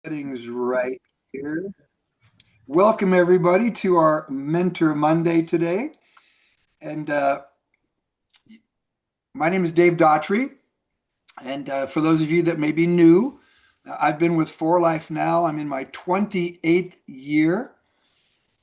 Settings right here. Welcome everybody to our Mentor Monday today. And my name is Dave Daughtry. And for those of you that may be new, I've been with For Life now. I'm in my 28th year.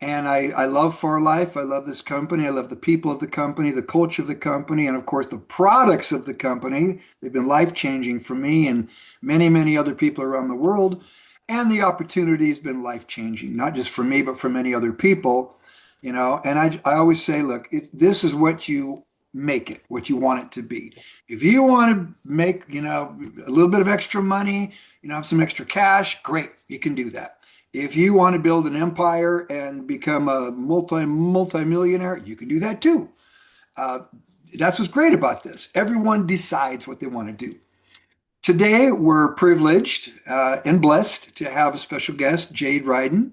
And I love For Life. I love this company. I love the people of the company, the culture of the company, and of course, the products of the company. They've been life-changing for me and many, many other people around the world. And the opportunity has been life-changing, not just for me, but for many other people. And I always say, look, this is what you make it, what you want it to be. If you want to make, a little bit of extra money, have some extra cash, great, you can do that. If you want to build an empire and become a multi-millionaire, you can do that too. Uh, that's what's great about this. Everyone decides what they want to do. Today, we're privileged and blessed to have a special guest, Jade Ryden.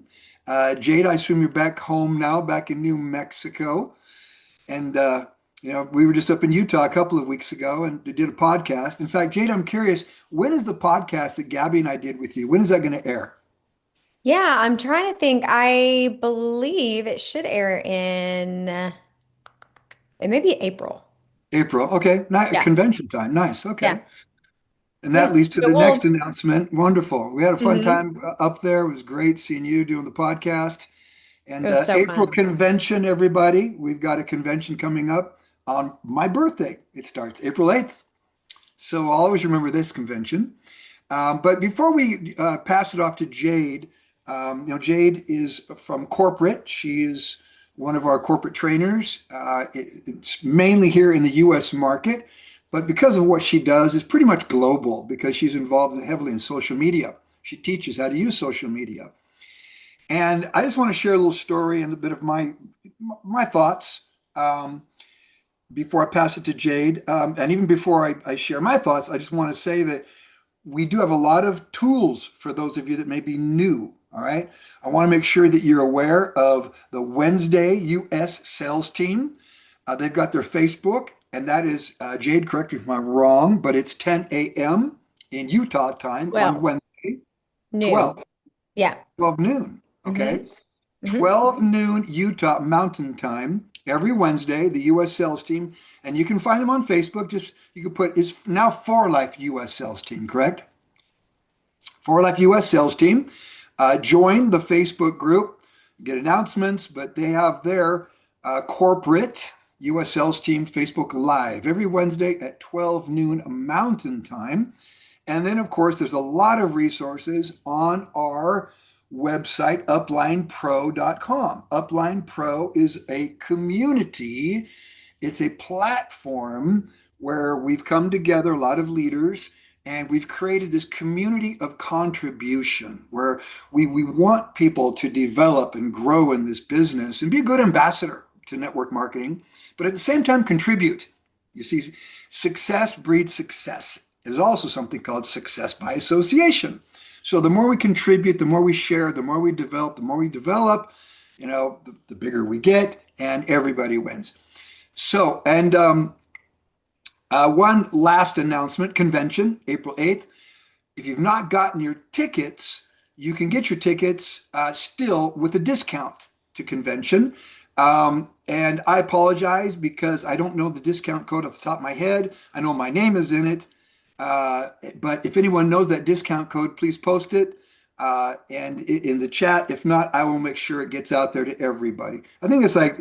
Jade, I assume you're back home now, back in New Mexico. And, we were just up in Utah a couple of weeks ago and did a podcast. In fact, Jade, I'm curious, when is the podcast that Gabby and I did with you? When is that going to air? Yeah, I'm trying to think. I believe it should air in it may be April. April. Okay. Yeah. Convention time. Nice. Yeah. Okay. And Yeah. that leads to So the next we'll announcement. Wonderful. We had a fun mhm. time up there. It was great seeing you doing the podcast. It And was so April fun. convention, everybody. We've got a convention coming up on my birthday. It starts April 8th. So I'll always remember this convention. But before we pass it off to Jade, Jade is from corporate. She is one of our corporate trainers. It's mainly here in the US market, but because of what she does, it's pretty much global because she's involved heavily in social media. She teaches how to use social media. And I just want to share a little story and a bit of my thoughts before I pass it to Jade. And even before I share my thoughts, I just want to say that we do have a lot of tools for those of you that may be new. All right. I want to make sure that you're aware of the Wednesday US sales team. They've got their Facebook, and that is Jade, correct me if I'm wrong, but it's 10 a.m. in Utah time on Well, Wednesday, noon. 12, Yeah. 12 noon. hmm Okay. hmm 12 noon Utah Mountain Time every Wednesday, the US sales team. And you can find them on Facebook. Just you can put it's now For Life US sales team, correct? For Life US sales team. Join the Facebook group, get announcements, but they have their corporate US sales team Facebook Live every Wednesday at 12 noon Mountain Time. And then, of course, there's a lot of resources on our website, uplinepro.com. Upline Pro is a community, it's a platform where we've come together, a lot of leaders, and we've created this community of contribution where we want people to develop and grow in this business and be a good ambassador to network marketing, but at the same time contribute. You see, success breeds success. There's also something called success by association. So the more we contribute, the more we share, the more we develop, the bigger we get, and everybody wins. So, and one last announcement convention, April 8th. If you've not gotten your tickets, you can get your tickets still with a discount to convention. And I apologize because I don't know the discount code off the top of my head. I know my name is in it. But if anyone knows that discount code, please post it and in the chat. If not, I will make sure it gets out there to everybody. I think it's like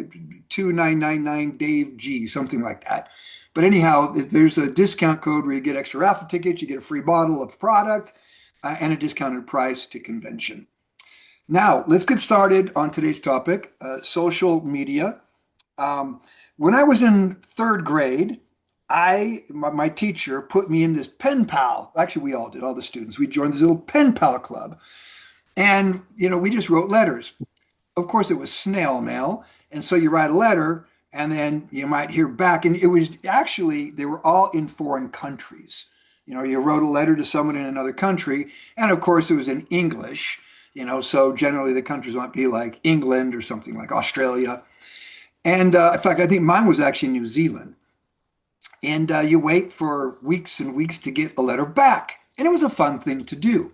2999 Dave G, something like that. But anyhow, there's a discount code where you get extra raffle tickets, you get a free bottle of product, and a discounted price to convention. Now, let's get started on today's topic, social media. Um, when I was in third grade, my teacher put me in this pen pal. Actually, we all did, all the students. We joined this little pen pal club, and we just wrote letters. Of course, it was snail mail, and so you write a letter, and then you might hear back. And it was actually they were all in foreign countries. You wrote a letter to someone in another country, and of course, it was in English. So generally the countries might be like England or something like Australia. And in fact, I think mine was actually New Zealand. And you wait for weeks and weeks to get a letter back. And it was a fun thing to do.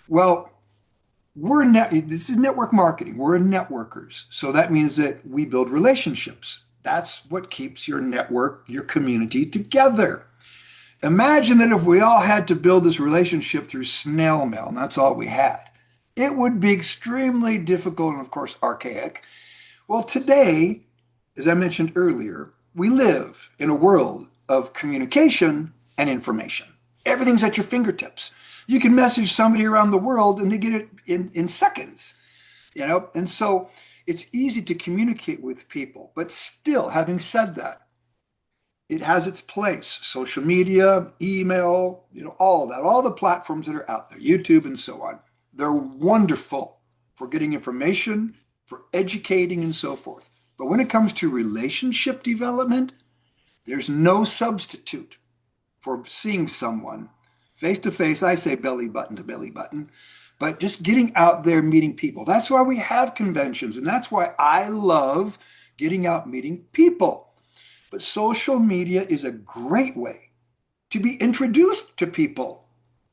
Well, this is network marketing. We're networkers. So that means that we build relationships. That's what keeps your network, your community together. Imagine that if we all had to build this relationship through snail mail, and that's all we had, it would be extremely difficult and, of course, archaic. Well, today, as I mentioned earlier, we live in a world of communication and information. Everything's at your fingertips. You can message somebody around the world and they get it in seconds, And so it's easy to communicate with people. But still, having said that, it has its place. Social media, email, all of that, all the platforms that are out there, YouTube and so on. They're wonderful for getting information, for educating, and so forth. But when it comes to relationship development, there's no substitute for seeing someone face to face. I say belly button to belly button, but just getting out there, meeting people. That's why we have conventions, and that's why I love getting out, meeting people. But social media is a great way to be introduced to people.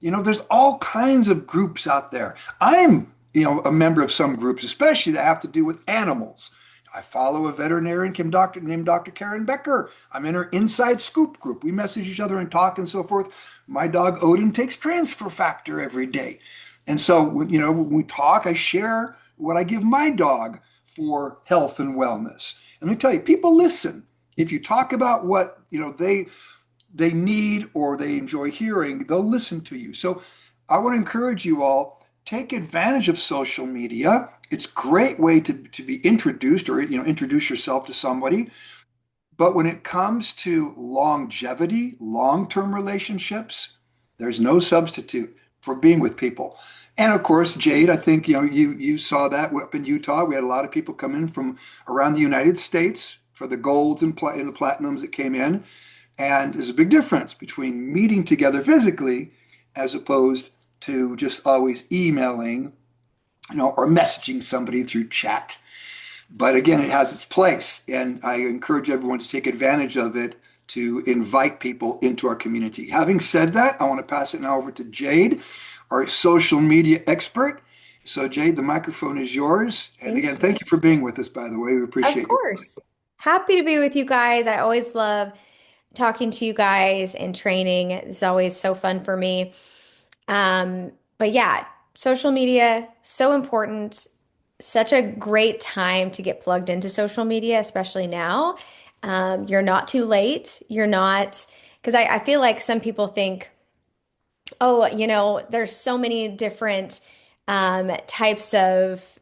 There's all kinds of groups out there. I'm, a member of some groups, especially that have to do with animals. I follow a veterinarian named Dr. Karen Becker. I'm in her Inside Scoop group. We message each other and talk and so forth. My dog Odin takes transfer factor every day. And so, when we talk, I share what I give my dog for health and wellness. And let me tell you, people listen. If you talk about what, they need or they enjoy hearing, they'll listen to you. So I want to encourage you all, take advantage of social media. It's a great way to be introduced or introduce yourself to somebody. But when it comes to longevity, long-term relationships, there's no substitute for being with people. And of course, Jade, I think you saw that up in Utah. We had a lot of people come in from around the United States for the golds and the platinums that came in. And there's a big difference between meeting together physically as opposed to just always emailing, or messaging somebody through chat. But again, it has its place, and I encourage everyone to take advantage of it to invite people into our community. Having said that, I want to pass it now over to Jade, our social media expert. So, Jade, the microphone is yours. And Thank again, you. thank you for being with us, by the way. We Of appreciate you. course. Happy to be with you guys. I always love talking to you guys and training. It's always so fun for me. But yeah, social media, so important. Such a great time to get plugged into social media, especially now. You're not too late. You're not, because I feel like some people think, oh, there's so many different types of,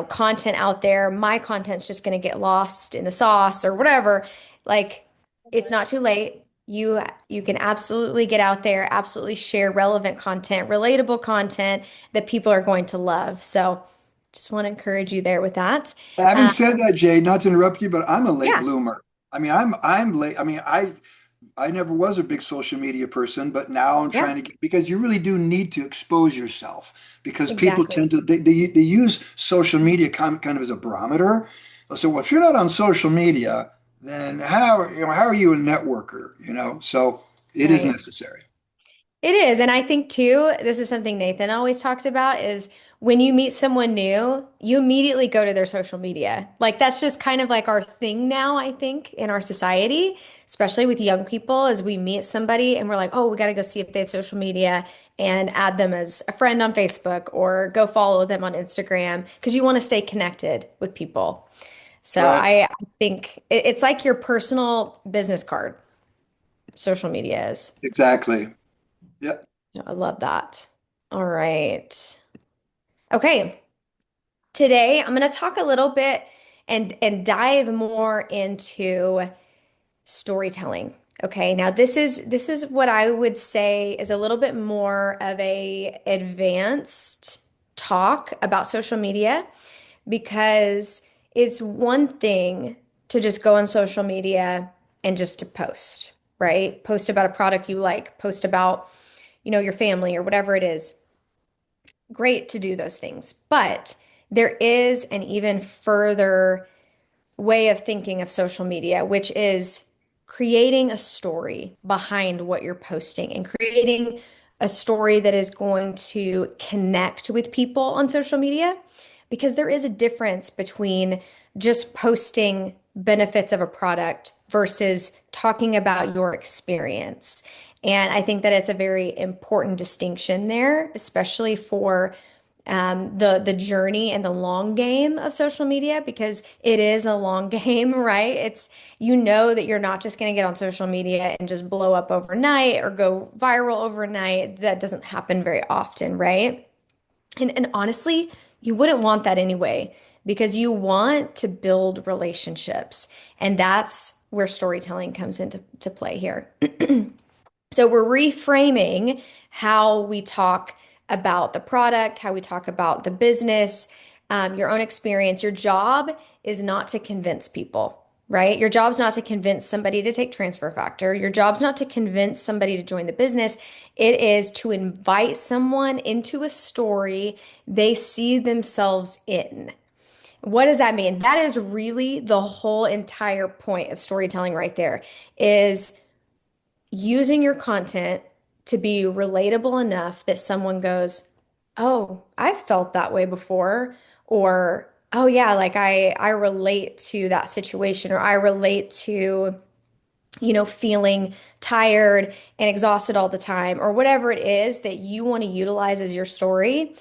content out there. My content's just going to get lost in the sauce or whatever. Like, it's not too late. You can absolutely get out there, absolutely share relevant content, relatable content that people are going to love. So, just want to encourage you there with that. Having Uh, said that, Jade, not to interrupt you, but I'm a late yeah, bloomer. I mean, I'm late. I mean, I never was a big social media person, but now I'm yeah, trying to get, because you really do need to expose yourself because people exactly. tend to they use social media kind of as a barometer. So well, if you're not on social media, then how are you a networker? So it is Right. necessary. It is. And I think too, this is something Nathan always talks about is when you meet someone new, you immediately go to their social media. Like that's just kind of like our thing now, I think, in our society, especially with young people, as we meet somebody and we're like, oh, we got to go see if they have social media and add them as a friend on Facebook or go follow them on Instagram because you want to stay connected with people. So Right. I think it's like your personal business card, social media is. Exactly. Yeah. I love that. All right. Okay. Today I'm going to talk a little bit and dive more into storytelling. Okay. Now this is what I would say is a little bit more of a advanced talk about social media because it's one thing to just go on social media and just to post, right? Post about a product you like, post about, your family or whatever it is. Great to do those things. But there is an even further way of thinking of social media, which is creating a story behind what you're posting and creating a story that is going to connect with people on social media, because there is a difference between just posting benefits of a product versus talking about your experience. And I think that it's a very important distinction there, especially for the journey and the long game of social media, because it is a long game, right? It's, you know, that you're not just going to get on social media and just blow up overnight or go viral overnight. That doesn't happen very often, right? And honestly, you wouldn't want that anyway, because you want to build relationships. And that's where storytelling comes into to play here. So we're reframing how we talk about the product, how we talk about the business, your own experience. Your job is not to convince people, right? Your job's not to convince somebody to take transfer factor. Your job's not to convince somebody to join the business. It is to invite someone into a story they see themselves in. What does that mean? That is really the whole entire point of storytelling right there, is using your content to be relatable enough that someone goes, "Oh, I've felt that way before," or "Oh yeah, like I relate to that situation," or "I relate to, feeling tired and exhausted all the time," or whatever it is that you want to utilize as your story.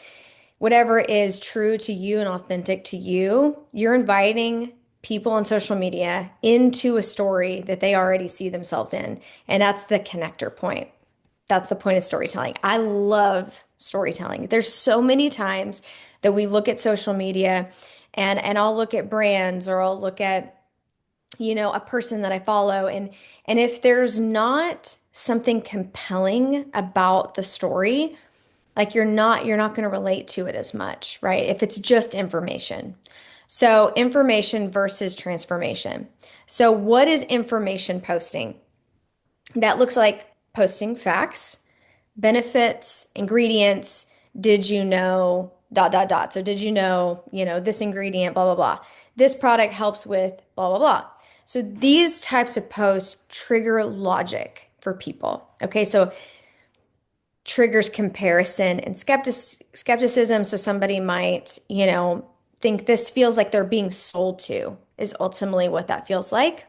Whatever is true to you and authentic to you, you're inviting people on social media into a story that they already see themselves in. And that's the connector point. That's the point of storytelling. I love storytelling. There's so many times that we look at social media, and I'll look at brands, or I'll look at, a person that I follow, and if there's not something compelling about the story, like you're not going to relate to it as much, right? If it's just information. So information versus transformation. So what is information posting? That looks like posting facts, benefits, ingredients. Did you know, dot, dot, dot. So did this ingredient, blah, blah, blah. This product helps with blah, blah, blah. So these types of posts trigger logic for people. Okay, so triggers comparison and skepticism. So somebody might, think this feels like they're being sold to, is ultimately what that feels like.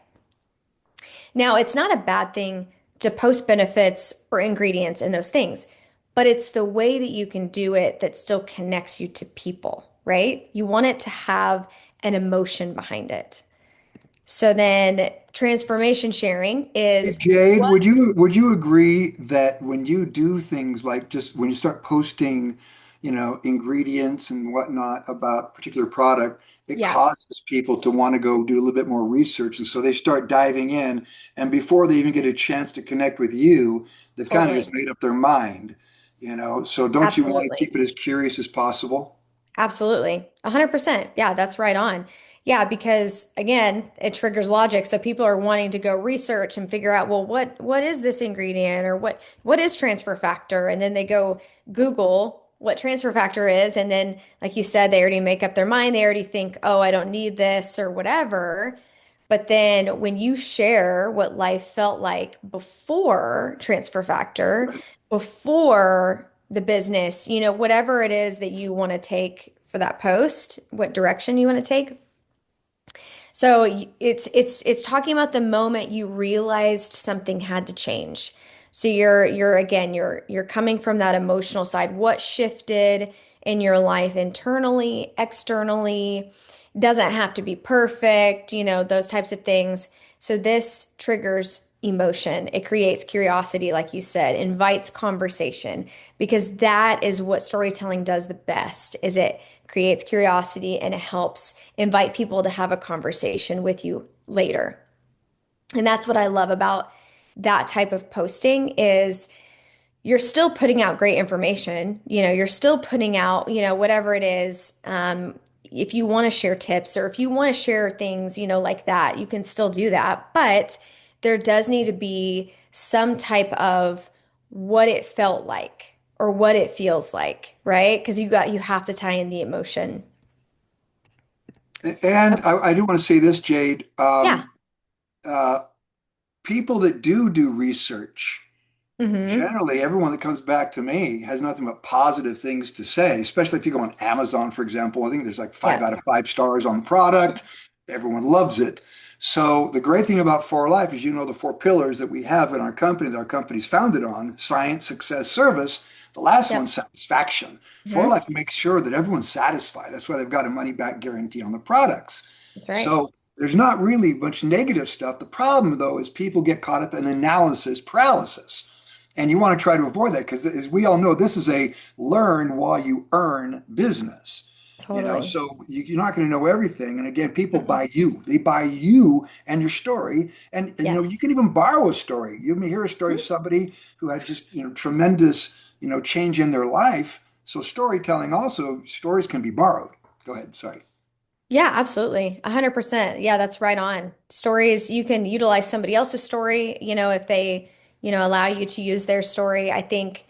Now, it's not a bad thing to post benefits or ingredients in those things, but it's the way that you can do it that still connects you to people, right? You want it to have an emotion behind it. So then transformation sharing Hey, is Jade, what? would you agree that when you do things like just when you start posting, ingredients and whatnot about a particular product, it Yeah, causes people to want to go do a little bit more research, and so they start diving in, and before they even get a chance to connect with you, they've kind of just totally. made up their mind. So don't you want to Absolutely. keep it as curious as possible? Absolutely. 100%. Yeah, that's right on. Yeah, because again, it triggers logic. So people are wanting to go research and figure out, well, what is this ingredient, or what is transfer factor? And then they go Google what transfer factor is, and then like you said, they already make up their mind. They already think, "Oh, I don't need this," or whatever. But then when you share what life felt like before transfer factor, before the business, whatever it is that you want to take for that post, what direction you want to take. So it's talking about the moment you realized something had to change. So you're again you're coming from that emotional side. What shifted in your life internally, externally? Doesn't have to be perfect, those types of things. So this triggers emotion. It creates curiosity, like you said, invites conversation, because that is what storytelling does the best, is it creates curiosity and it helps invite people to have a conversation with you later. And that's what I love about that type of posting, is you're still putting out great information. You're still putting out, whatever it is. If you want to share tips, or if you want to share things, like that, you can still do that. But there does need to be some type of what it felt like or what it feels like, right? Because you have to tie in the emotion. And I do want to say this, Jade. Yeah. Uh, People that do research, Hmm. Generally, everyone that comes back to me has nothing but positive things to say, especially if you go on Amazon, for example. I think there's like five Yeah. out of five stars on the product. Everyone loves it. So the great thing about For Life is, the four pillars that we have in our company, that our company's founded on: science, success, service. The last one, Yep. satisfaction. For Hmm. Life makes sure that everyone's satisfied. That's why they've got a money back guarantee on the products. That's right. So there's not really much negative stuff. The problem, though, is people get caught up in analysis paralysis. And you want to try to avoid that because, as we all know, this is a learn while you earn business. Totally. So you're not going to know everything. And again, people Mm-mm. buy you. They buy you and your story. And you can Yes. even borrow a story. You may hear a story of Mhm. somebody who had just tremendous change in their life. So storytelling also, stories can be borrowed. Go ahead. Sorry. Yeah, absolutely. 100%. Yeah, that's right on. Stories, you can utilize somebody else's story, if they, allow you to use their story. I think,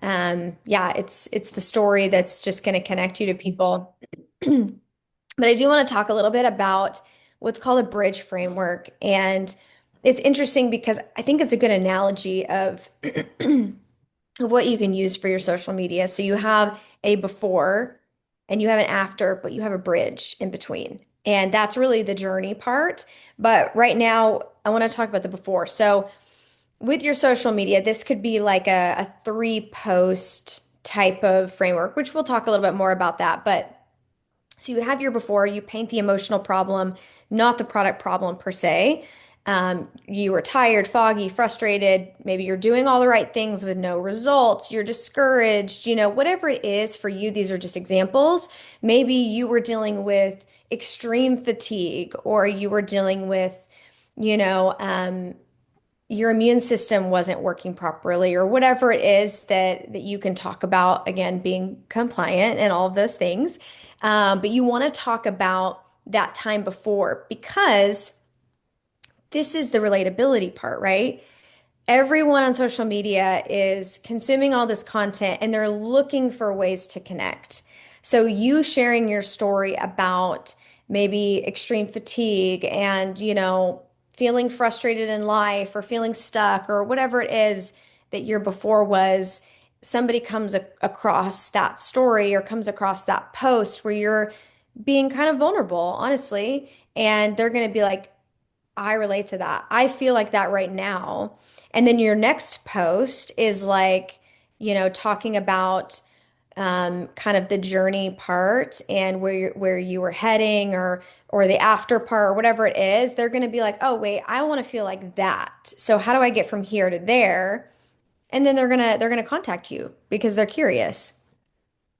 yeah, it's the story that's just going to connect you to people. But I do want to talk a little bit about what's called a bridge framework. And it's interesting because I think it's a good analogy of what you can use for your social media. So you have a before and you have an after, but you have a bridge in between. And that's really the journey part. But right now, I want to talk about the before. So with your social media, this could be like a three post type of framework, which we'll talk a little bit more about that. But so you have your before, you paint the emotional problem, not the product problem per se. You were tired, foggy, frustrated. Maybe you're doing all the right things with no results. You're discouraged, whatever it is for you. These are just examples. Maybe you were dealing with extreme fatigue, or you were dealing with, you know, um, your immune system wasn't working properly, or whatever it is that you can talk about, again, being compliant and all of those things. But you want to talk about that time before, because this is the relatability part, right? Everyone on social media is consuming all this content and they're looking for ways to connect. So you sharing your story about maybe extreme fatigue and, feeling frustrated in life or feeling stuck or whatever it is that your before was, somebody comes across that story or comes across that post where you're being kind of vulnerable, honestly, and they're going to be like, I relate to that. I feel like that right now. And then your next post is like, talking about kind of the journey part and where you were heading, or the after part or whatever it is. They're going to be like, "Oh, wait, I want to feel like that. So how do I get from here to there?" And then they're going to contact you because they're curious.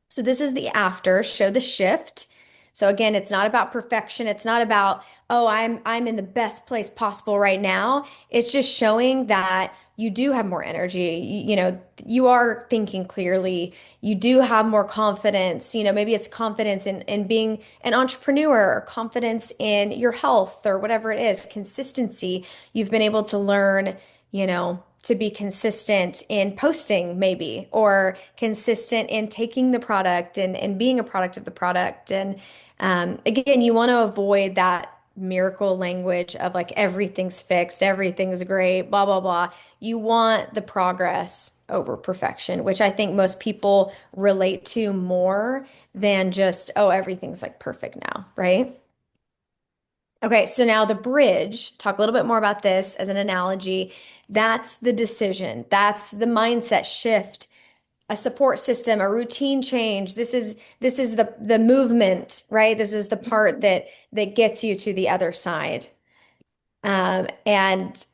So this is the after, show the shift. So again, it's not about perfection. It's not about, oh, I'm in the best place possible right now. It's just showing that you do have more energy. You are thinking clearly. You do have more confidence. Maybe it's confidence in being an entrepreneur, or confidence in your health, or whatever it is, consistency. You've been able to learn, to be consistent in posting, maybe, or consistent in taking the product and being a product of the product. And again, you want to avoid that miracle language of like everything's fixed, everything's great, blah, blah, blah. You want the progress over perfection, which I think most people relate to more than just, oh, everything's like perfect now, right? Okay, so now the bridge, talk a little bit more about this as an analogy. That's the decision. That's the mindset shift, a support system, a routine change. This is the movement, right? This is the part that gets you to the other side. And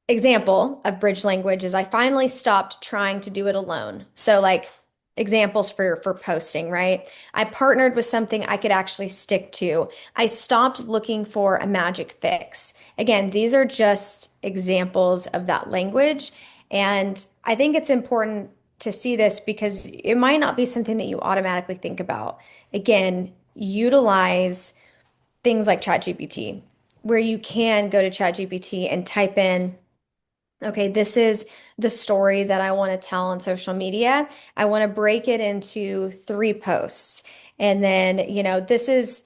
example of bridge language is I finally stopped trying to do it alone. So like examples for posting, right? I partnered with something I could actually stick to. I stopped looking for a magic fix. Again, these are just examples of that language. And I think it's important to see this because it might not be something that you automatically think about. Again, utilize things like ChatGPT, where you can go to ChatGPT and type in, okay, this is the story that I want to tell on social media. I want to break it into three posts. And then, this is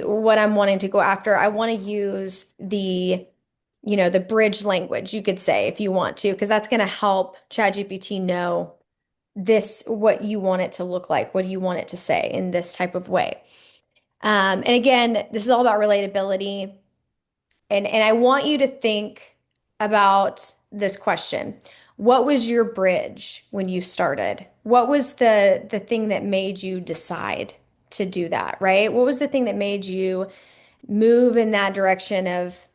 what I'm wanting to go after. I want to use the the bridge language, you could say, if you want to, because that's going to help ChatGPT know what you want it to look like, what do you want it to say in this type of way. And again, this is all about relatability. And I want you to think about this question. What was your bridge when you started? What was the thing that made you decide to do that, right? What was the thing that made you move in that direction of,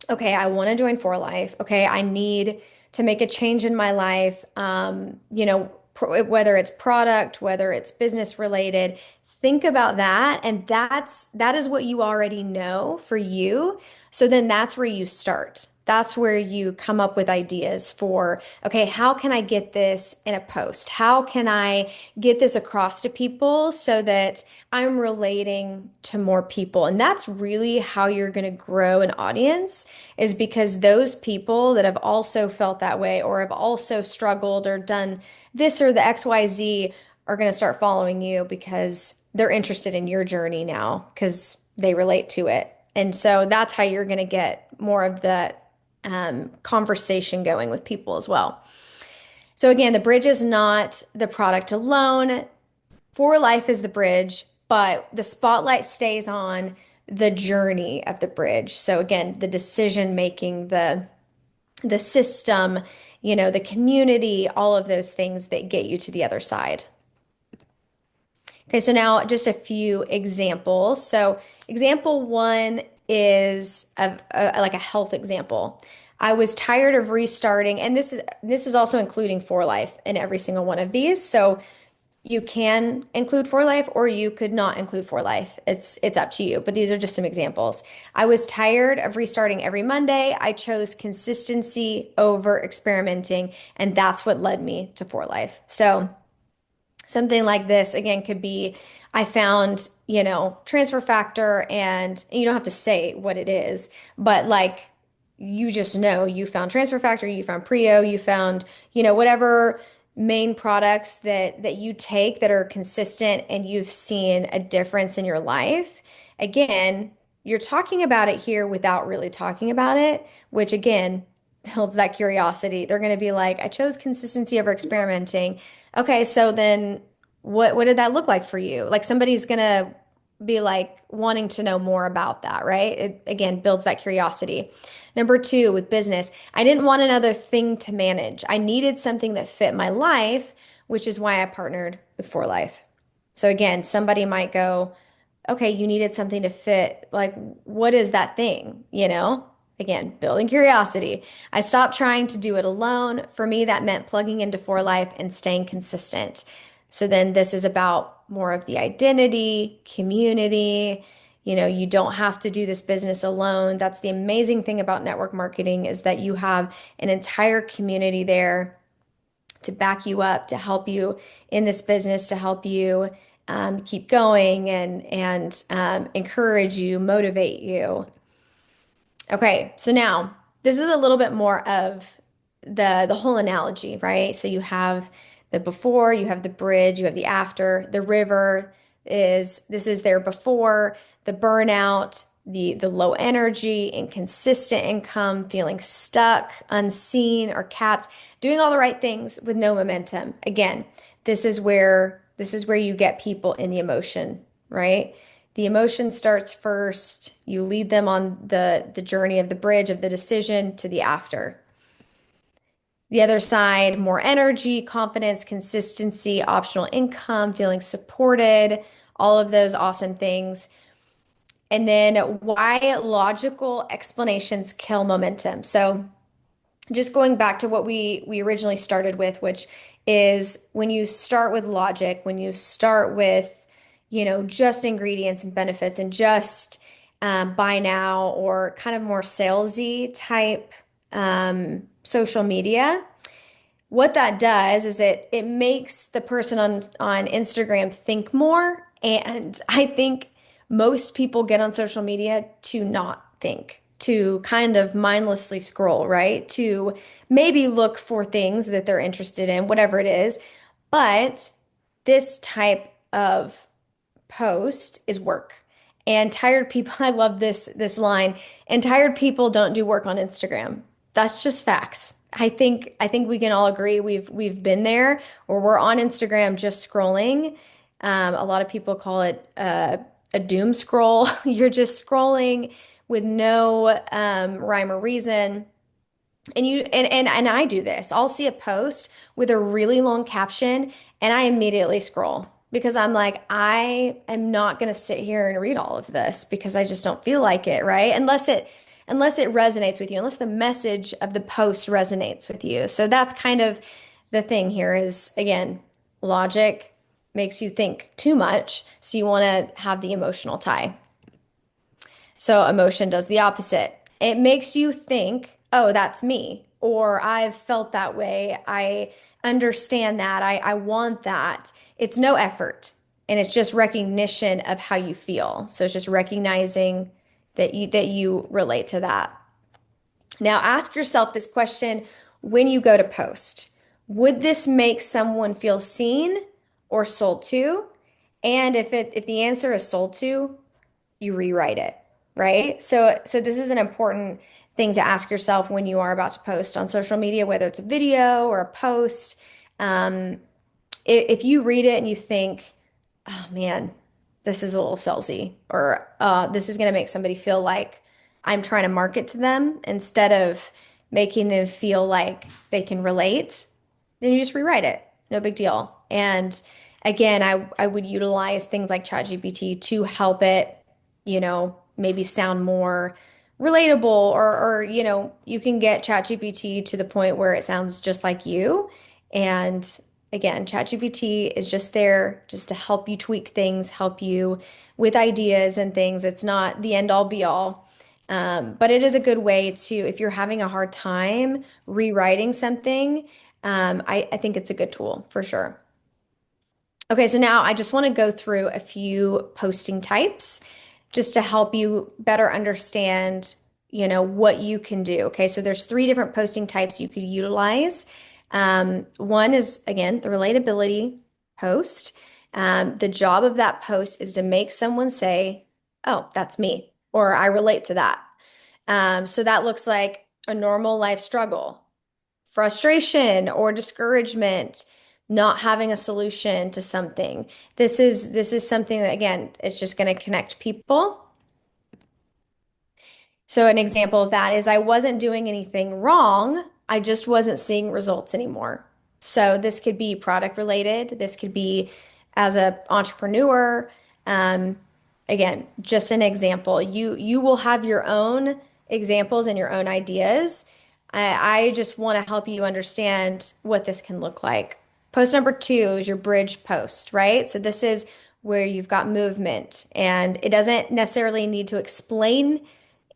okay, I want to join For Life. Okay, I need to make a change in my life. Whether it's product, whether it's business related, think about that. And that is what you already know for you. So then that's where you start. That's where you come up with ideas for, okay, how can I get this in a post? How can I get this across to people so that I'm relating to more people? And that's really how you're going to grow an audience, is because those people that have also felt that way or have also struggled or done this or the XYZ are going to start following you because they're interested in your journey now because they relate to it. And so that's how you're going to get more of the conversation going with people as well. So again, the bridge is not the product alone. For Life is the bridge, but the spotlight stays on the journey of the bridge. So again, the decision making, the system, the community, all of those things that get you to the other side. Okay, so now just a few examples. So example one is like a health example. I was tired of restarting, and this is also including For Life in every single one of these. So you can include For Life or you could not include For Life. It's up to you, but these are just some examples. I was tired of restarting every Monday. I chose consistency over experimenting, and that's what led me to For Life. So something like this again could be, I found, transfer factor, and you don't have to say what it is, but like you just know you found transfer factor, you found Prio, you found, whatever main products that you take that are consistent and you've seen a difference in your life. Again, you're talking about it here without really talking about it, which again builds that curiosity. They're going to be like, I chose consistency over experimenting. Okay, so then what did that look like for you? Like somebody's going to be like wanting to know more about that, right? It again builds that curiosity. Number two, with business, I didn't want another thing to manage. I needed something that fit my life, which is why I partnered with For Life. So again, somebody might go, okay, you needed something to fit. Like, what is that thing? Again, building curiosity. I stopped trying to do it alone. For me, that meant plugging into For Life and staying consistent. So then this is about more of the identity, community. You don't have to do this business alone. That's the amazing thing about network marketing, is that you have an entire community there to back you up, to help you in this business, to help you keep going and encourage you, motivate you. Okay, so now this is a little bit more of the whole analogy, right? So you have the before, you have the bridge, you have the after. The river is their before, the burnout, the low energy, inconsistent income, feeling stuck, unseen, or capped, doing all the right things with no momentum. Again, this is where you get people in the emotion, right? The emotion starts first. You lead them on the journey of the bridge of the decision to the after. The other side, more energy, confidence, consistency, optional income, feeling supported, all of those awesome things. And then why logical explanations kill momentum. So just going back to what we originally started with, which is when you start with logic, when you start with, just ingredients and benefits and just buy now, or kind of more salesy type social media, what that does is it makes the person on Instagram think more. And I think most people get on social media to not think, to kind of mindlessly scroll, right? To maybe look for things that they're interested in, whatever it is. But this type of post is work. And tired people, I love this line, and tired people don't do work on Instagram. That's just facts. I think we can all agree we've been there where we're on Instagram just scrolling. A lot of people call it a doom scroll. You're just scrolling with no rhyme or reason. And I do this. I'll see a post with a really long caption and I immediately scroll because I'm like, I am not going to sit here and read all of this because I just don't feel like it, right? Unless it resonates with you, unless the message of the post resonates with you. So that's kind of the thing here is again, logic makes you think too much, so you want to have the emotional tie. So emotion does the opposite. It makes you think, oh, that's me, or I've felt that way. I understand that. I want that. It's no effort. And it's just recognition of how you feel. So it's just recognizing that you relate to that. Now ask yourself this question when you go to post. Would this make someone feel seen or sold to? And if the answer is sold to, you rewrite it, right? So this is an important thing to ask yourself when you are about to post on social media, whether it's a video or a post. Um, if you read it and you think, oh man, this is a little salesy, or this is going to make somebody feel like I'm trying to market to them instead of making them feel like they can relate, then you just rewrite it. No big deal. And again, I would utilize things like ChatGPT to help it, maybe sound more relatable or you can get ChatGPT to the point where it sounds just like you. And again, ChatGPT is just there just to help you tweak things, help you with ideas and things. It's not the end all be all. But it is a good way to, if you're having a hard time rewriting something, I think it's a good tool for sure. Okay, so now I just want to go through a few posting types just to help you better understand, what you can do. Okay, so there's three different posting types you could utilize. One is, again, the relatability post. The job of that post is to make someone say, oh, that's me, or I relate to that. So that looks like a normal life struggle, frustration or discouragement, not having a solution to something. This is something that again, it's just going to connect people. So an example of that is I wasn't doing anything wrong. I just wasn't seeing results anymore. So this could be product related. This could be as an entrepreneur. Um, Again, just an example. You will have your own examples and your own ideas. I just want to help you understand what this can look like. Post number two is your bridge post, right? So this is where you've got movement and it doesn't necessarily need to explain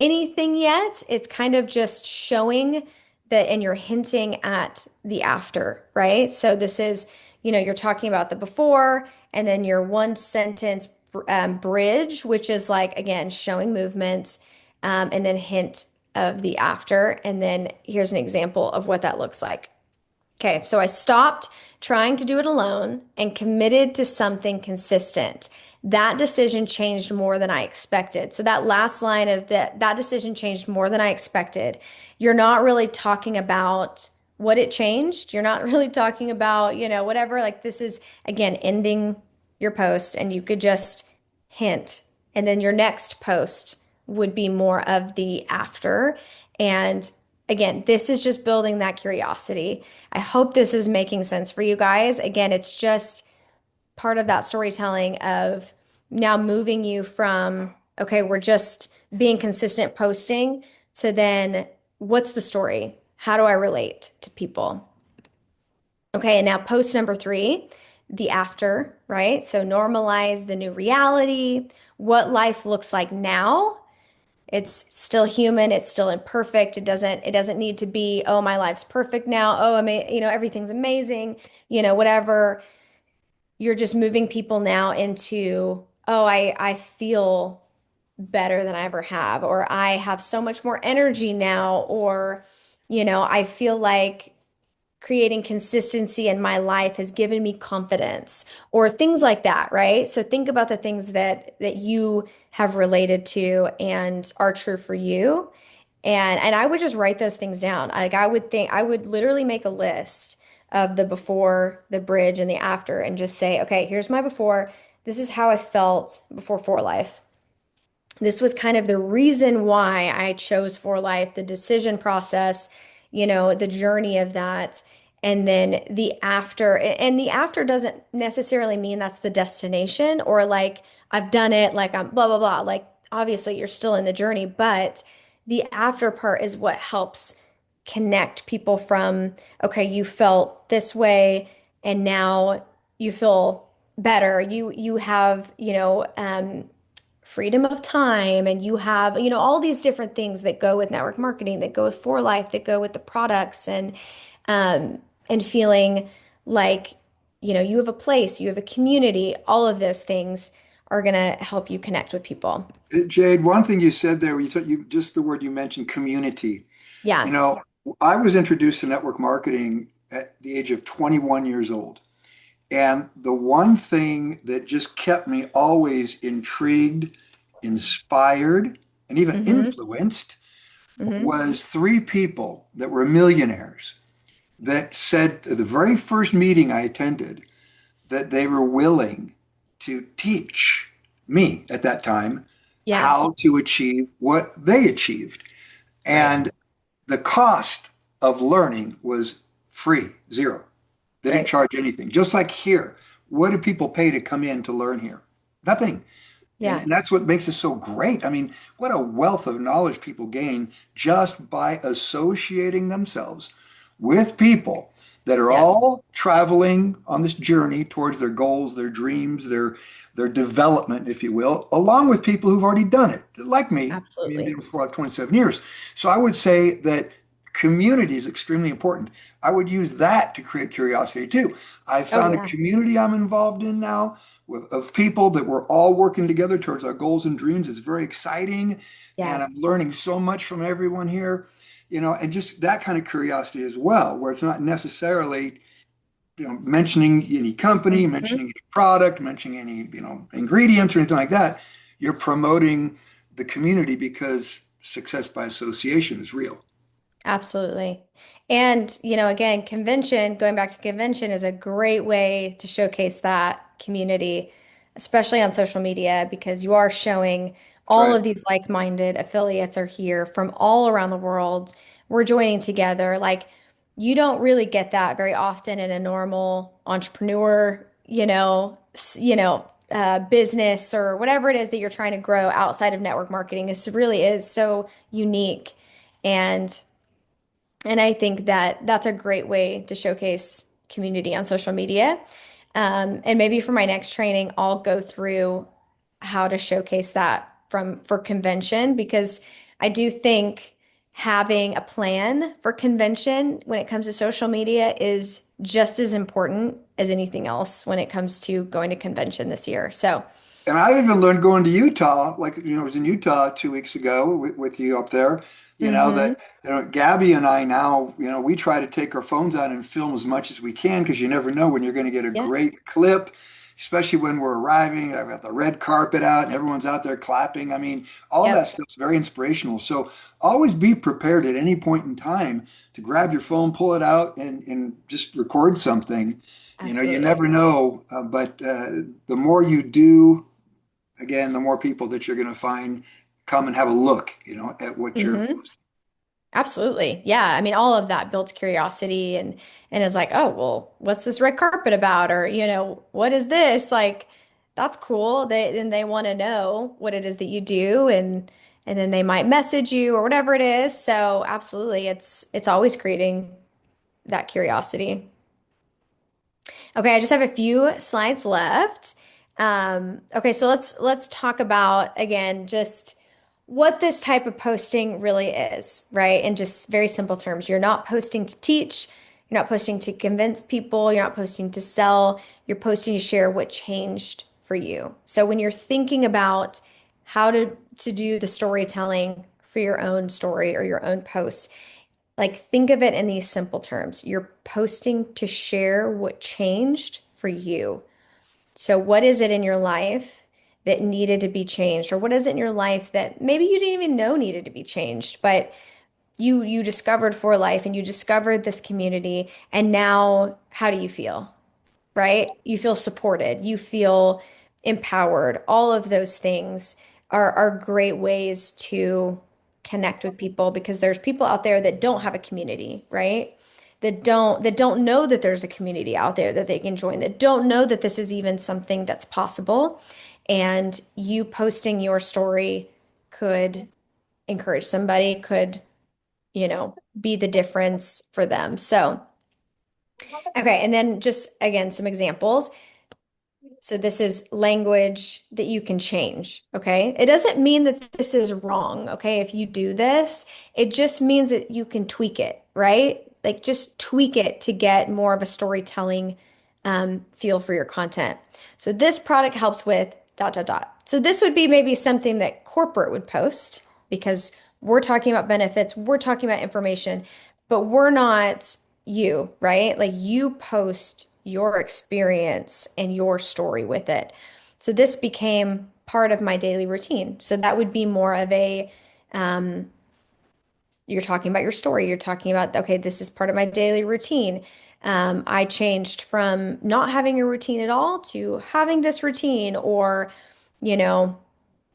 anything yet. It's kind of just showing that, and you're hinting at the after, right? So this is, you're talking about the before, and then your one sentence bridge, which is like, again, showing movement, and then hint of the after. And then here's an example of what that looks like. Okay, so I stopped trying to do it alone and committed to something consistent. That decision changed more than I expected. So that last line of that decision changed more than I expected. You're not really talking about what it changed. You're not really talking about, whatever. Like this is again ending your post and you could just hint. And then your next post would be more of the after. And again, this is just building that curiosity. I hope this is making sense for you guys. Again, it's just part of that storytelling of now moving you from, okay, we're just being consistent posting to then what's the story? How do I relate to people? Okay, and now post number three, the after, right? So normalize the new reality, what life looks like now. It's still human, it's still imperfect. It doesn't need to be, oh, my life's perfect now. Oh, everything's amazing, whatever. You're just moving people now into, oh, I feel better than I ever have, or I have so much more energy now, or I feel like creating consistency in my life has given me confidence or things like that, right? So think about the things that you have related to and are true for you. And I would just write those things down. Like I would literally make a list of the before, the bridge, and the after, and just say, okay, here's my before. This is how I felt before For Life. This was kind of the reason why I chose For Life, the decision process, the journey of that. And then the after, and the after doesn't necessarily mean that's the destination or like I've done it, like I'm blah, blah, blah. Like obviously you're still in the journey, but the after part is what helps connect people from, okay, you felt this way and now you feel better. You have, freedom of time and you have, all these different things that go with network marketing, that go with For Life, that go with the products and feeling like, you have a place, you have a community, all of those things are going to help you connect with people. Jade, one thing you said there, you just the word you mentioned, community. You Yeah. know, I was introduced to network marketing at the age of 21 years old. And the one thing that just kept me always intrigued, inspired, and even Hmm. influenced Hmm. was three people that were millionaires that said to the very first meeting I attended that they were willing to teach me at that time Yeah. how to achieve what they achieved. Right. And the cost of learning was free, zero. They didn't Right. charge anything. Just like here, what do people pay to come in to learn here? Nothing. And, Yeah. and that's what makes it so great. I mean, what a wealth of knowledge people gain just by associating themselves with people that are Yeah. all traveling on this journey towards their goals, their dreams, their development, if you will, along with people who've already done it, like me. I mean, been Absolutely. for like 27 years. So I would say that community is extremely important. I would use that to create curiosity too. I Oh found a yeah. community I'm involved in now of people that we're all working together towards our goals and dreams. It's very exciting, and Yeah. I'm learning so much from everyone here, and just that kind of curiosity as well, where it's not necessarily, mentioning any company, Hmm. mentioning any product, mentioning any, ingredients or anything like that. You're promoting the community because success by association is real. Absolutely. And, again, going back to convention is a great way to showcase that community, especially on social media, because you are showing That's all right. of these like-minded affiliates are here from all around the world. We're joining together. Like, you don't really get that very often in a normal entrepreneur, business or whatever it is that you're trying to grow outside of network marketing. This really is so unique. And and I think that that's a great way to showcase community on social media. And maybe for my next training, I'll go through how to showcase that for convention because I do think having a plan for convention when it comes to social media is just as important as anything else when it comes to going to convention this year. So, And I even learned going to Utah, like, I was in Utah 2 weeks ago with you up there, hmm. that, Gabby and I now, we try to take our phones out and film as much as we can because you never know when you're going to get a Yeah, great clip, especially when we're arriving. I've got the red carpet out and everyone's out there clapping. I mean, all that yep, stuff's very inspirational. So always be prepared at any point in time to grab your phone, pull it out, and just record something. You absolutely. never know, but the more you do, again, the more people that you're going to find come and have a look, at what you're Hmm. posting. Absolutely. Yeah. I mean, all of that builds curiosity and is like, oh, well, what's this red carpet about? Or, what is this? Like, that's cool. They want to know what it is that you do and then they might message you or whatever it is. So absolutely, it's always creating that curiosity. Okay, I just have a few slides left. Okay, so let's talk about again just what this type of posting really is, right? In just very simple terms. You're not posting to teach, you're not posting to convince people, you're not posting to sell, you're posting to share what changed for you. So when you're thinking about how to do the storytelling for your own story or your own post, Like, think of it in these simple terms. You're posting to share what changed for you. So, what is it in your life that needed to be changed? Or what is it in your life that maybe you didn't even know needed to be changed, but you discovered for life and you discovered this community, and now how do you feel? Right? You feel supported, you feel empowered. All of those things are great ways to connect with people because there's people out there that don't have a community, right? That don't know that there's a community out there that they can join, that don't know that this is even something that's possible. And you posting your story could encourage somebody, could, be the difference for them. So, okay, and then just again, some examples. So this is language that you can change, okay? It doesn't mean that this is wrong, okay? If you do this, it just means that you can tweak it, right? Like just tweak it to get more of a storytelling feel for your content. So this product helps with dot, dot, dot. So this would be maybe something that corporate would post because we're talking about benefits, we're talking about information, but we're not you, right? Like you post your experience and your story with it. So this became part of my daily routine. So that would be more of a, um, you're talking about your story. You're talking about, okay, this is part of my daily routine. I changed from not having a routine at all to having this routine, or, you know,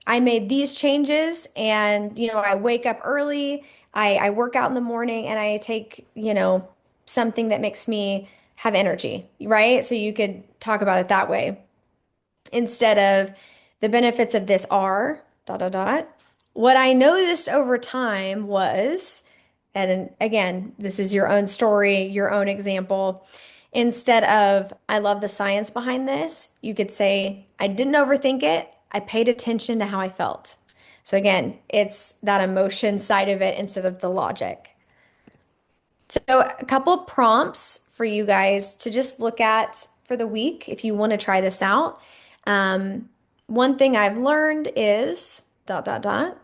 I made these changes and, I wake up early, I work out in the morning, and I take, something that makes me have energy, right? So you could talk about it that way instead of the benefits of this are dot, dot, dot. What I noticed over time was, and again, this is your own story, your own example. Instead of, I love the science behind this, you could say, I didn't overthink it. I paid attention to how I felt. So again, it's that emotion side of it instead of the logic. So a couple prompts for you guys to just look at for the week if you want to try this out. Um, One thing I've learned is dot, dot, dot.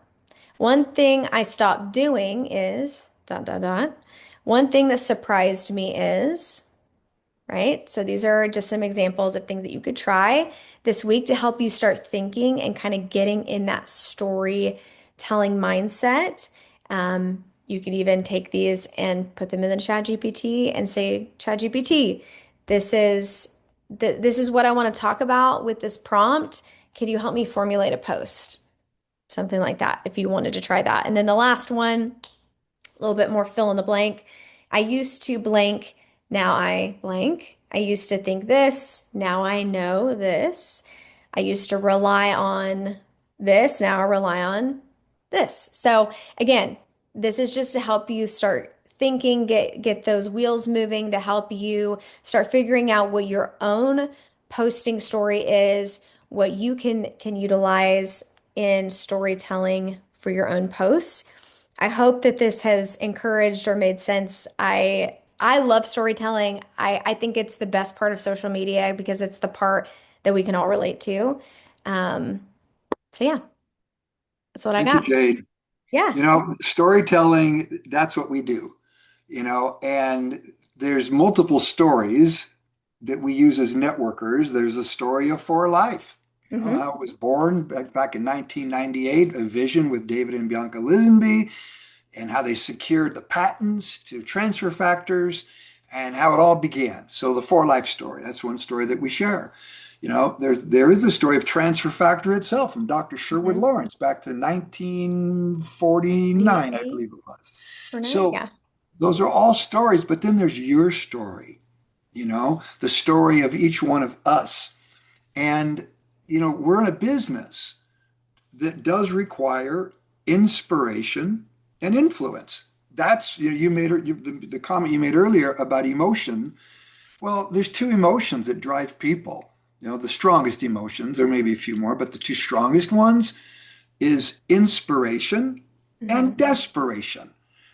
One thing I stopped doing is dot, dot, dot. One thing that surprised me is, right? So these are just some examples of things that you could try this week to help you start thinking and kind of getting in that storytelling mindset. You could even take these and put them in the Chat GPT and say, Chat GPT, this is what I want to talk about with this prompt. Could you help me formulate a post? Something like that, if you wanted to try that. And then the last one, a little bit more fill in the blank. I used to blank, now I blank. I used to think this, now I know this. I used to rely on this, now I rely on this. So again, this is just to help you start thinking, get those wheels moving, to help you start figuring out what your own posting story is, what you can utilize in storytelling for your own posts. I hope that this has encouraged or made sense. I love storytelling. I think it's the best part of social media because it's the part that we can all relate to. Um, so yeah, that's what I Thank you, got. Jade. Yeah. Storytelling, that's what we do, and there's multiple stories that we use as networkers. There's a story of For Life, Hmm. how it was born back in 1998, a vision with David and Bianca Lisenby, and how they secured the patents to transfer factors and how it all began. So the For Life story, that's one story that we share. There is the story of transfer factor itself from Dr. Sherwood Hmm. Lawrence back to 1949, I 48 believe it was. or 9? So Yeah. those are all stories, but then there's your story, the story of each one of us. And, we're in a business that does require inspiration and influence. That's you made the comment you made earlier about emotion. Well, there's two emotions that drive people. The strongest emotions, there may be a few more, but the two strongest ones is inspiration and Hmm. desperation.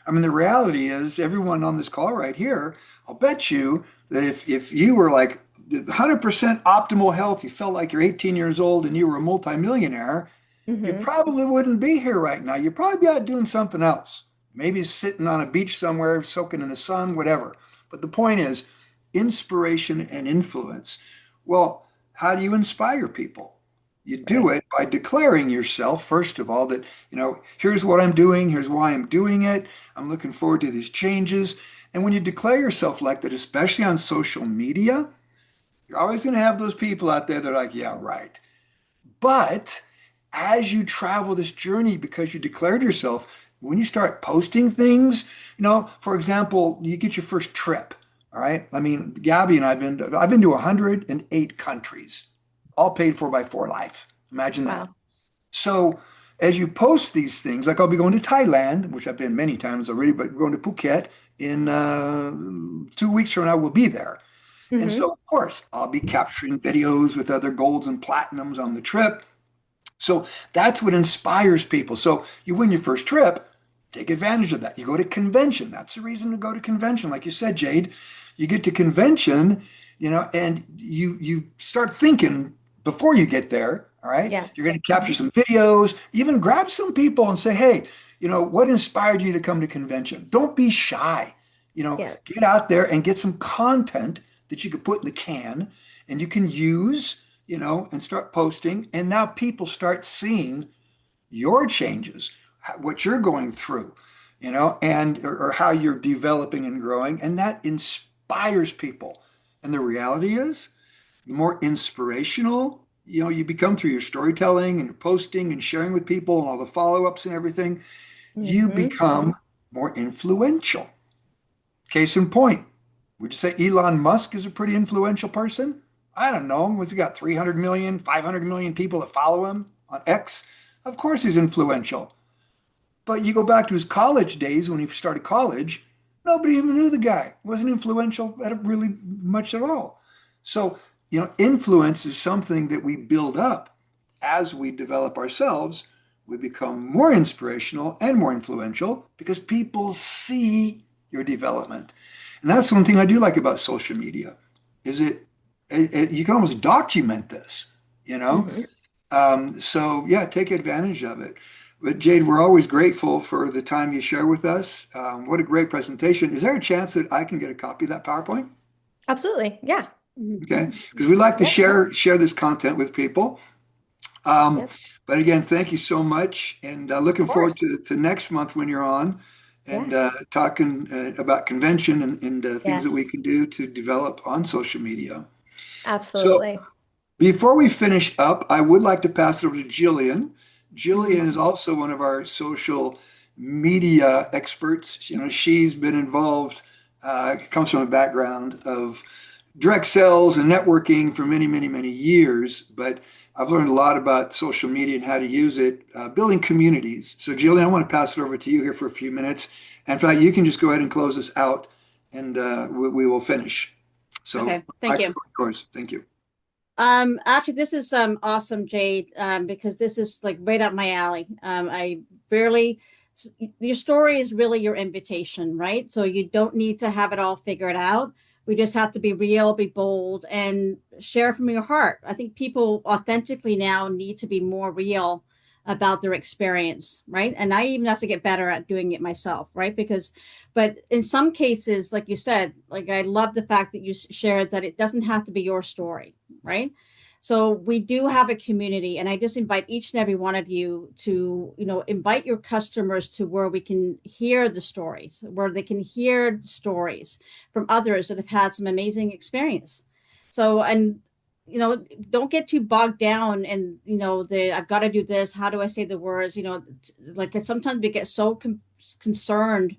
I mean, the reality is everyone on this call right here, I'll bet you that if you were like 100% optimal health, you felt like you're 18 years old and you were a multimillionaire, you Hmm. probably wouldn't be here right now. You'd probably be out doing something else. Maybe sitting on a beach somewhere, soaking in the sun, whatever. But the point is inspiration and influence. Well, how do you inspire people? You do Right. it by declaring yourself, first of all, that, here's what I'm doing, here's why I'm doing it. I'm looking forward to these changes. And when you declare yourself like that, especially on social media, you're always going to have those people out there that are like, yeah, right. But as you travel this journey, because you declared yourself, when you start posting things, for example, you get your first trip. All right. I mean, Gabby and I've been to 108 countries, all paid for by For Life. Imagine that. Wow. So as you post these things, like I'll be going to Thailand, which I've been many times already, but we're going to Phuket in 2 weeks from now, we'll be there. And Hmm. so, of course, I'll be capturing videos with other golds and platinums on the trip. So that's what inspires people. So you win your first trip, take advantage of that. You go to convention. That's the reason to go to convention. Like you said, Jade, you get to convention, and you start thinking before you get there. All right. Yeah. You're going to capture Hmm. some videos, even grab some people and say, hey, what inspired you to come to convention? Don't be shy. Yeah. Get out there and get some content that you could put in the can and you can use, and start posting. And now people start seeing your changes, what you're going through, and or how you're developing and growing. And that inspires people. And the reality is, the more inspirational, you become through your storytelling and your posting and sharing with people and all the follow-ups and everything, you Hmm. become more influential. Case in point, would you say Elon Musk is a pretty influential person? I don't know. What's he got? 300 million, 500 million people that follow him on X? Of course he's influential. But you go back to his college days when he started college, nobody even knew the guy. Wasn't influential at really much at all. So, influence is something that we build up as we develop ourselves. We become more inspirational and more influential because people see your development. And that's one thing I do like about social media is you can almost document this, you know? Hmm. So yeah, take advantage of it. But Jade, we're always grateful for the time you share with us. What a great presentation. Is there a chance that I can get a copy of that PowerPoint? Absolutely. Yeah. Okay, because we like to Yep. share this content with people. Um, Yep. but again, thank you so much, and Of looking forward course. to next month when you're on and Yeah. talking about convention and things that we Yes. can do to develop on social media. So Absolutely. before we finish up, I would like to pass it over to Jillian. Mhm. Jillian is also one of our social media experts. She's been involved, comes from a background of direct sales and networking for many, many, many years. But I've learned a lot about social media and how to use it, building communities. So, Jillian, I want to pass it over to you here for a few minutes. And in fact, you can just go ahead and close this out and we will finish. So, Okay, thank you. microphone yours. Thank you. After this is awesome, Jade, because this is like right up my alley. I barely your story is really your invitation, right? So you don't need to have it all figured out. We just have to be real, be bold, and share from your heart. I think people authentically now need to be more real about their experience, right? And I even have to get better at doing it myself, right? But in some cases, like you said, like I love the fact that you shared that it doesn't have to be your story, right? So we do have a community, and I just invite each and every one of you to, invite your customers to where we can hear the stories, where they can hear stories from others that have had some amazing experience. So, and don't get too bogged down and the I've got to do this. How do I say the words? Like sometimes we get so concerned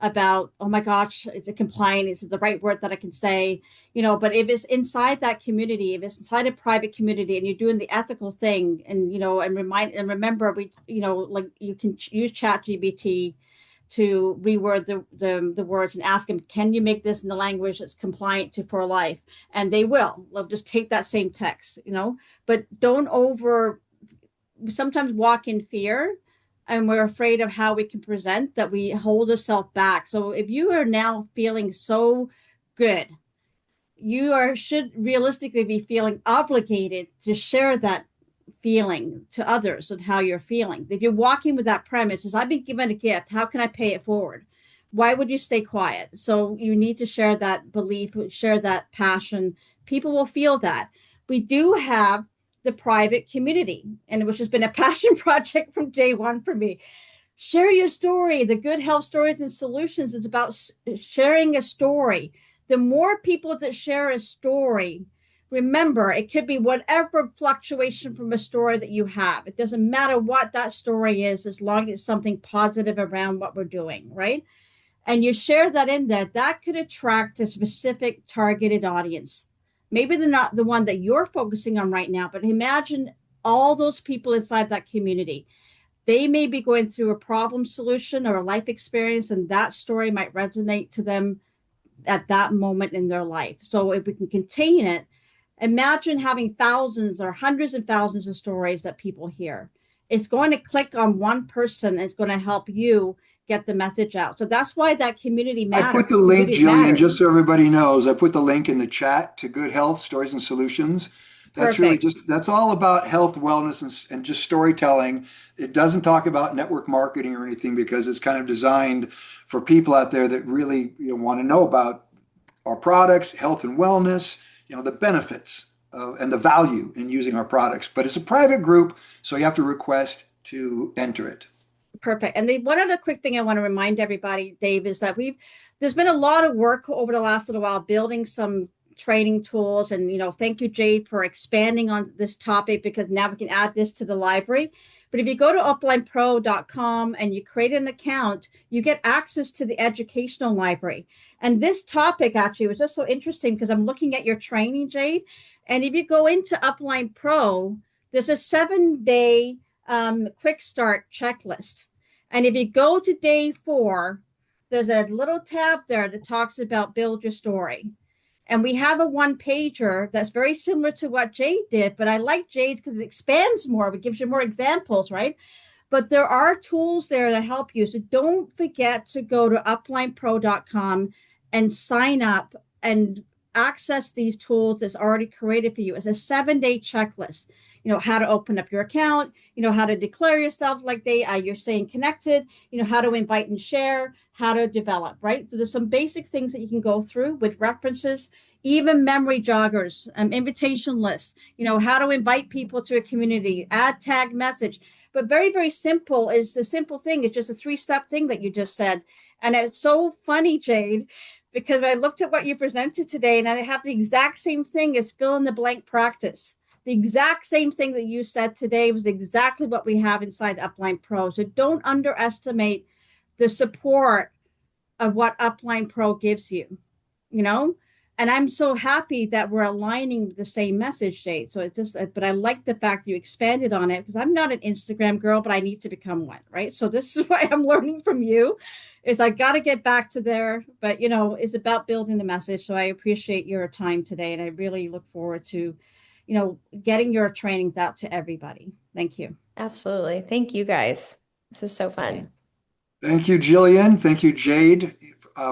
about, oh my gosh, is it compliant? Is it the right word that I can say? But if it's inside that community, if it's inside a private community and you're doing the ethical thing and remember, like you can use chat GBT to reword the words and ask them, can you make this in the language that's compliant to For Life? And they will. They'll just take that same text, but don't sometimes walk in fear, and we're afraid of how we can present that we hold ourselves back. So if you are now feeling so good, you should realistically be feeling obligated to share that feeling to others and how you're feeling. If you're walking with that premise is I've been given a gift, how can I pay it forward? Why would you stay quiet? So you need to share that belief, share that passion. People will feel that. We do have the private community, and which has been a passion project from day one for me. Share your story. The Good Health Stories and Solutions is about sharing a story. The more people that share a story, remember, it could be whatever fluctuation from a story that you have. It doesn't matter what that story is, as long as it's something positive around what we're doing, right? And you share that in there, that could attract a specific targeted audience. Maybe they're not the one that you're focusing on right now, but imagine all those people inside that community. They may be going through a problem solution or a life experience, and that story might resonate to them at that moment in their life. So if we can contain it, imagine having thousands or hundreds of thousands of stories that people hear. It's going to click on one person and it's going to help you get the message out. So that's why that community I put the matters. link, Community Jillian, just matters. so everybody knows. I put the link in the chat to Good Health Stories and Solutions. That's really Perfect. just, that's all about health, wellness, and just storytelling. It doesn't talk about network marketing or anything because it's kind of designed for people out there that really want to know about our products, health and wellness, the benefits and the value in using our products. But it's a private group, so you have to request to enter it. Perfect. And one other quick thing I want to remind everybody, Dave, is that there's been a lot of work over the last little while building some training tools. And, thank you, Jade, for expanding on this topic because now we can add this to the library. But if you go to uplinepro.com and you create an account, you get access to the educational library. And this topic actually was just so interesting because I'm looking at your training, Jade. And if you go into Upline Pro, there's a 7-day quick start checklist. And if you go to day 4, there's a little tab there that talks about build your story. And we have a one pager that's very similar to what Jade did, but I like Jade's because it expands more. It gives you more examples, right? But there are tools there to help you. So don't forget to go to uplinepro.com and sign up and access these tools that's already created for you. It's a 7-day checklist. How to open up your account, how to declare yourself like you're staying connected, how to invite and share, how to develop, right? So there's some basic things that you can go through with references, even memory joggers, invitation lists, how to invite people to a community, add tag message. But very, very simple is the simple thing. It's just a 3-step thing that you just said. And it's so funny, Jade, because I looked at what you presented today and I have the exact same thing as fill in the blank practice. The exact same thing that you said today was exactly what we have inside Upline Pro. So don't underestimate the support of what Upline Pro gives you, And I'm so happy that we're aligning with the same message, Jade. So but I like the fact that you expanded on it because I'm not an Instagram girl, but I need to become one, right? So this is why I'm learning from you is I got to get back to there, but it's about building the message. So I appreciate your time today. And I really look forward to, getting your trainings out to everybody. Thank you. Absolutely. Thank you guys. This is so fun. Okay. Thank you, Jillian. Thank you, Jade,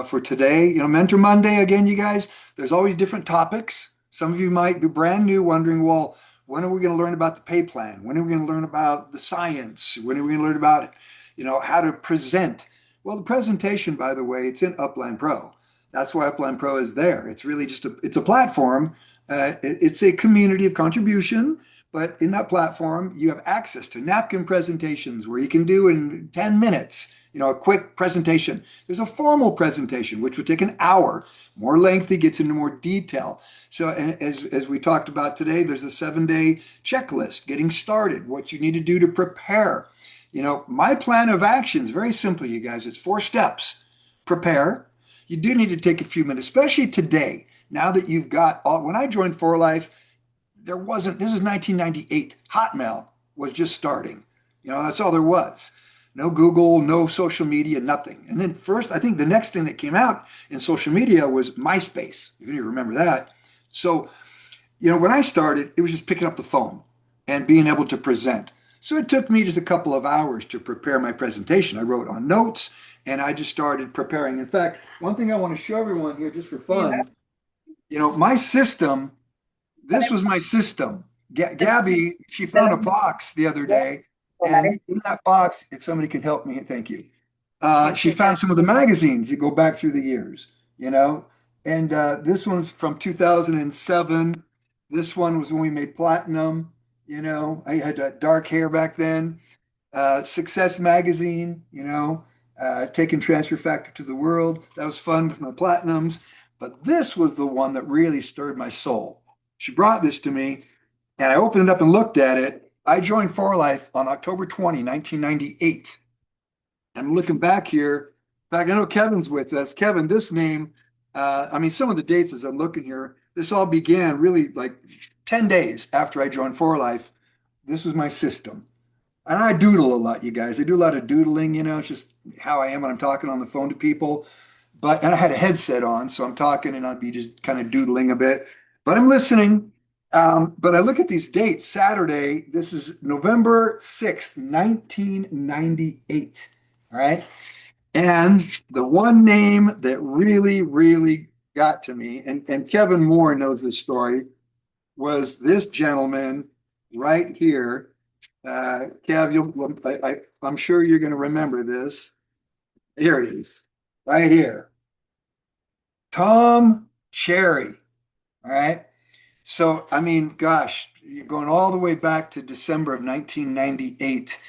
for today. Mentor Monday, again, you guys, there's always different topics. Some of you might be brand new wondering, well, when are we going to learn about the pay plan? When are we going to learn about the science? When are we going to learn about, how to present? Well, the presentation, by the way, it's in Upline Pro. That's why Upline Pro is there. It's really just it's a platform. It's a community of contribution. But in that platform, you have access to napkin presentations where you can do in 10 minutes, a quick presentation. There's a formal presentation, which would take an hour, more lengthy, gets into more detail. So and as we talked about today, there's a 7-day checklist, getting started, what you need to do to prepare. My plan of action is very simple, you guys. It's 4 steps. Prepare. You do need to take a few minutes, especially today, now that you've got when I joined For Life, this is 1998. Hotmail was just starting. That's all there was. No Google, no social media, nothing. And then first, I think the next thing that came out in social media was MySpace, if you remember that. So, when I started, it was just picking up the phone and being able to present. So it took me just a couple of hours to prepare my presentation. I wrote on notes and I just started preparing. In fact, one thing I want to show everyone here just for fun, my system, this was my system. Gabby, she found a box the other day, and in that box, if somebody can help me, thank you. Thank She you. found some of the magazines that go back through the years, you know, and this one's from 2007. This one was when we made platinum. I had dark hair back then. Success Magazine, taking Transfer Factor to the world. That was fun with my platinums. But this was the one that really stirred my soul. She brought this to me, and I opened it up and looked at it. I joined For Life on October 20, 1998. I'm looking back here. In fact, I know Kevin's with us. Kevin, this name, I mean, some of the dates as I'm looking here, this all began really like 10 days after I joined For Life. This was my system. And I doodle a lot, you guys. I do a lot of doodling, it's just how I am when I'm talking on the phone to people. And I had a headset on, so I'm talking and I'd be just kind of doodling a bit, but I'm listening. But I look at these dates. Saturday, this is November 6th, 1998. All right. And the one name that really, really got to me, and Kevin Moore knows this story, was this gentleman right here. Kev, I'm sure you're going to remember this. Here he is, right here. Tom Cherry. All right. So, I mean, gosh, you're going all the way back to December of 1998,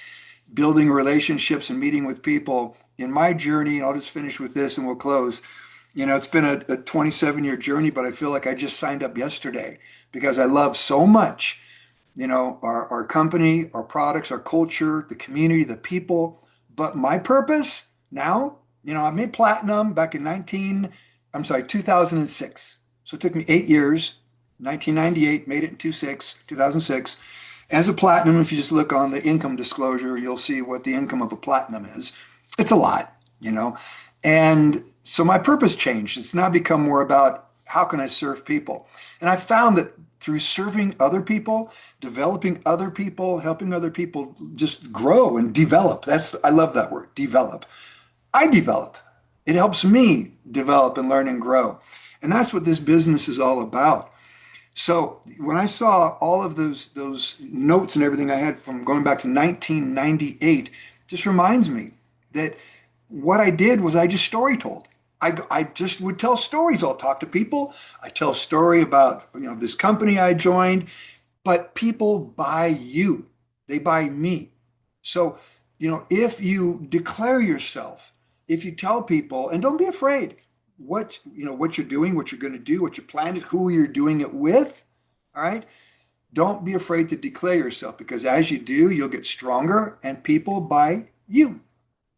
building relationships and meeting with people. In my journey, and I'll just finish with this and we'll close. It's been a 27-year journey, but I feel like I just signed up yesterday because I love so much, our company, our products, our culture, the community, the people. But my purpose now, I made platinum back in 2006. So it took me 8 years, 1998, made it in 2006. As a platinum, if you just look on the income disclosure, you'll see what the income of a platinum is. It's a lot. And so my purpose changed. It's now become more about how can I serve people? And I found that through serving other people, developing other people, helping other people just grow and develop. I love that word, develop. I develop. It helps me develop and learn and grow. And that's what this business is all about. So when I saw all of those notes and everything I had from going back to 1998, just reminds me that what I did was I just story told. I just would tell stories. I'll talk to people. I tell a story about this company I joined, but people buy you. They buy me. So if you declare yourself, if you tell people, and don't be afraid what you're doing, what you're going to do, what you plan, who you're doing it with. All right. Don't be afraid to declare yourself because as you do, you'll get stronger and people buy you.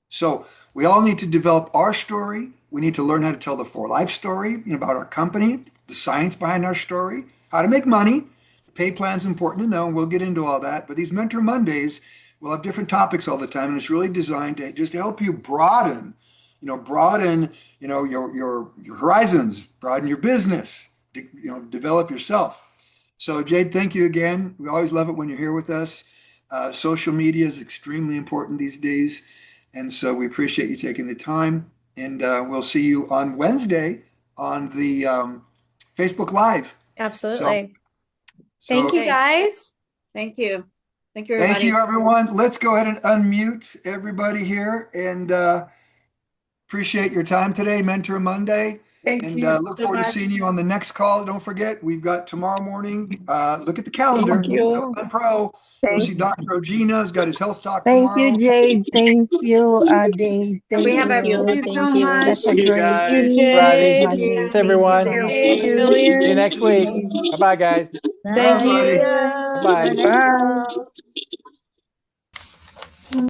So we all need to develop our story. We need to learn how to tell the For Life story about our company, the science behind our story, how to make money. The pay plan is important to know. We'll get into all that. But these Mentor Mondays, we'll have different topics all the time, and it's really designed to just help you broaden your horizons, broaden your business, develop yourself. So Jade, thank you again. We always love it when you're here with us. Social media is extremely important these days. And so we appreciate you taking the time. And we'll see you on Wednesday on the Facebook Live. Absolutely. So Thank you, guys. Thank you. Thank you, everybody. thank you, everyone. Let's go ahead and unmute everybody here and appreciate your time today, Mentor Monday. Thank And you look so forward to much. seeing you on the next call. Don't forget, we've got tomorrow morning. Look at the calendar. Thank you. Pro. Go Thank see Dr. Ogina's got his health talk Thank tomorrow. you, Jade. Thank you, Dave. Thank We have a you. Thank you so much. That's a See you great guys. Jade. Monday. Thanks, everyone. Thank Thank you, you. See you next week. Bye-bye, guys. Thank Bye, buddy. you. See you Bye-bye. on our next Bye. call.